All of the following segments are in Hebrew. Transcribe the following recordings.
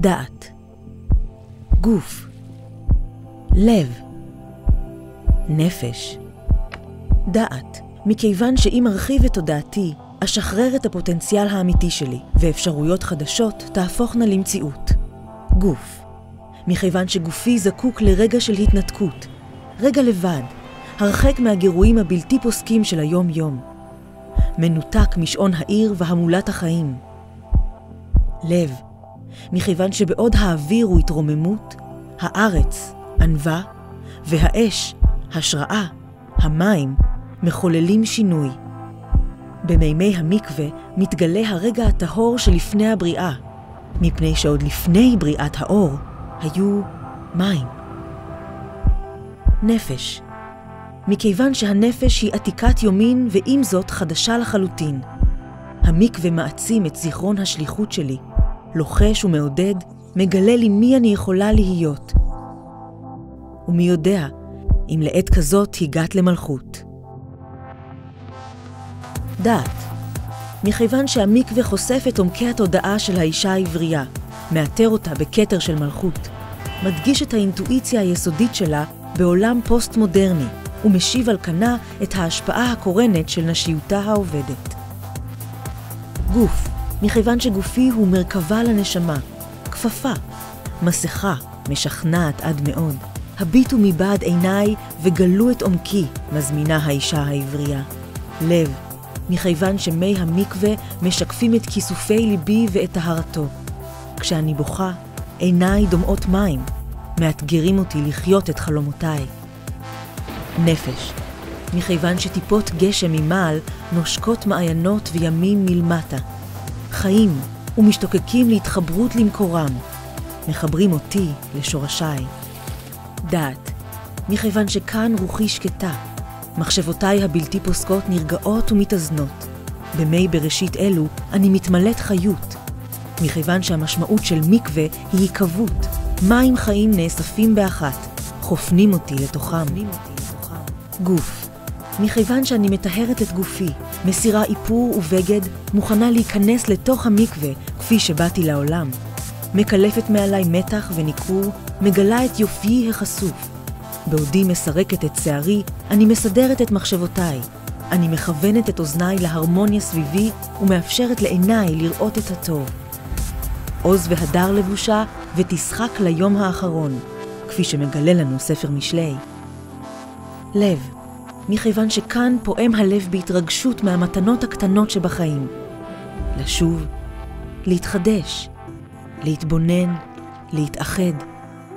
דעת, גוף, לב, נפש, דעת. מכיוון שאם ארחיב את תודעתי, אשחרר את הפוטנציאל האמיתי שלי, ואפשרויות חדשות תהפוכנה למציאות. גוף. מכיוון שגופי זקוק לרגע של התנתקות, רגע לבד, הרחק מהגירויים הבלתי פוסקים של היום-יום. מנותק משעון העיר והמולת החיים. לב. מכיוון שבעוד האוויר הוא התרוממות, הארץ, ענווה, והאש, השראה, המים, מחוללים שינוי. במימי המקווה מתגלה הרגע הטהור שלפני הבריאה, מפני שעוד לפני בריאת האור היו מים. נפש. מכיוון שהנפש היא עתיקת יומין ועם זאת חדשה לחלוטין. המקווה מעצים את זיכרון השליחות שלי, לוחש ומעודד, מגלה לי מי אני יכולה להיות. ומי יודע אם לעת כזאת הגעת למלכות. דעת. מכיוון שהמקווה חושף את עומקי התודעה של האישה העברייה, מאתר אותה בכתר של מלכות, מדגיש את האינטואיציה היסודית שלה בעולם פוסט-מודרני, ומשיב על כנה את ההשפעה הקורנת של נשיותה העובדת. גוף. מכיוון שגופי הוא מרכבה לנשמה, כפפה, מסכה, משכנעת עד מאוד. הביטו מבעד עיניי וגלו את עומקי, מזמינה האישה העברייה. לב. מכיוון שמי המקווה משקפים את כיסופי ליבי ואת טהרתו. כשאני בוכה, עיניי דומעות מים, מאתגרים אותי לחיות את חלומותיי. נפש. מכיוון שטיפות גשם ממעל נושקות מעיינות וימים מלמטה. חיים ומשתוקקים להתחברות למקורם, מחברים אותי לשורשיי. דעת. מכיוון שכאן רוחי שקטה, מחשבותיי הבלתי פוסקות נרגעות ומתאזנות. במי בראשית אלו אני מתמלאת חיות. מכיוון שהמשמעות של מקווה היא עיקבות, מים חיים נאספים באחת, חופנים אותי לתוכם. גוף. מכיוון שאני מטהרת את גופי, מסירה איפור ובגד, מוכנה להיכנס לתוך המקווה כפי שבאתי לעולם. מקלפת מעליי מתח וניכור, מגלה את יופיי החשוף. בעודי מסרקת את שערי, אני מסדרת את מחשבותיי. אני מכוונת את אוזניי להרמוניה סביבי ומאפשרת לעיניי לראות את הטוב. עוז והדר לבושה ותשחק ליום האחרון, כפי שמגלה לנו ספר משלי. לב. מכיוון שכאן פועם הלב בהתרגשות מהמתנות הקטנות שבחיים. לשוב, להתחדש, להתבונן, להתאחד.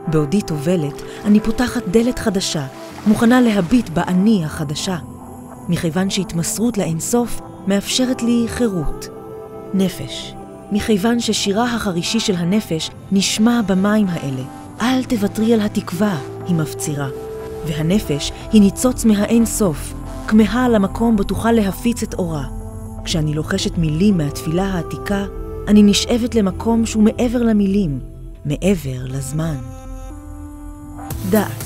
בעודי טובלת, אני פותחת דלת חדשה, מוכנה להביט באני החדשה. מכיוון שהתמסרות לאינסוף מאפשרת לי חירות. נפש. מכיוון ששירה החרישי של הנפש נשמע במים האלה. אל תוותרי על התקווה, היא מפצירה. והנפש היא ניצוץ מהאין סוף, כמהה למקום בו תוכל להפיץ את אורה. כשאני לוחשת מילים מהתפילה העתיקה, אני נשאבת למקום שהוא מעבר למילים, מעבר לזמן. דעת.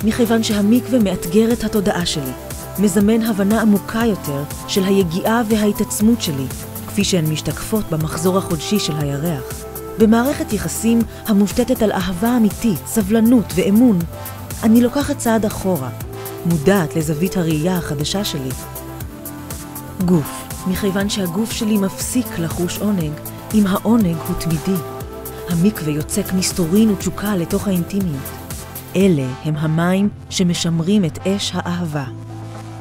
מכיוון שהמקווה מאתגר את התודעה שלי, מזמן הבנה עמוקה יותר של היגיעה וההתעצמות שלי, כפי שהן משתקפות במחזור החודשי של הירח. במערכת יחסים המושתתת על אהבה אמיתית, סבלנות ואמון, אני לוקחת צעד אחורה, מודעת לזווית הראייה החדשה שלי. גוף. מכיוון שהגוף שלי מפסיק לחוש עונג, אם העונג הוא תמידי. המקווה יוצק מסתורין ותשוקה לתוך האינטימיות. אלה הם המים שמשמרים את אש האהבה.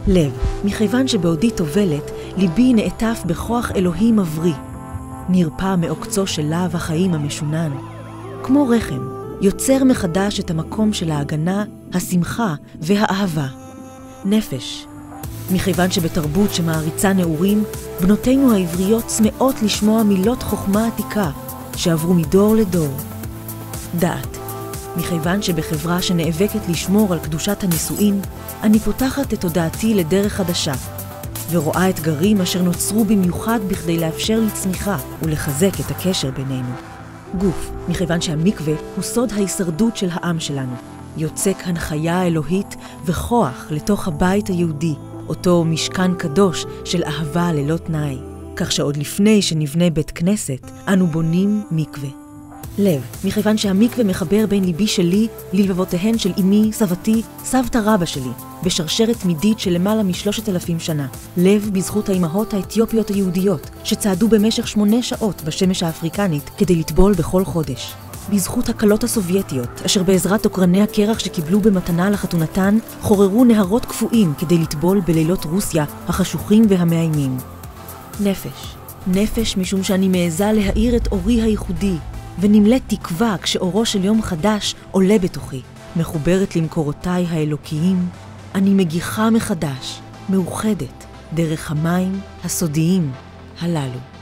לב. מכיוון שבעודי טובלת, ליבי נעטף בכוח אלוהי מבריא. נרפא מעוקצו של להב החיים המשונן. כמו רחם, יוצר מחדש את המקום של ההגנה, השמחה והאהבה. נפש. מכיוון שבתרבות שמעריצה נעורים, בנותינו העבריות צמאות לשמוע מילות חוכמה עתיקה שעברו מדור לדור. דעת. מכיוון שבחברה שנאבקת לשמור על קדושת הנישואין, אני פותחת את תודעתי לדרך חדשה, ורואה אתגרים אשר נוצרו במיוחד בכדי לאפשר לי צמיחה ולחזק את הקשר בינינו. גוף. מכיוון שהמקווה הוא סוד ההישרדות של העם שלנו, יוצק הנחיה אלוהית וכוח לתוך הבית היהודי, אותו משכן קדוש של אהבה ללא תנאי, כך שעוד לפני שנבנה בית כנסת, אנו בונים מקווה. לב, מכיוון שהמקווה מחבר בין ליבי שלי ללבבותיהן של אמי, סבתי, סבתא רבא שלי, בשרשרת תמידית של למעלה מ3,000 שנה. לב בזכות האימהות האתיופיות היהודיות, שצעדו במשך 8 שעות בשמש האפריקנית כדי לטבול בכל חודש. בזכות הקלות הסובייטיות, אשר בעזרת עוקרני הקרח שקיבלו במתנה לחתונתן, חוררו נהרות קפואים כדי לטבול בלילות רוסיה החשוכים והמאיימים. נפש. נפש משום שאני מעזה להאיר את אורי הייחודי, ונמלאת תקווה כשאורו של יום חדש עולה בתוכי. מחוברת למקורותיי האלוקיים, אני מגיחה מחדש, מאוחדת, דרך המים הסודיים הללו.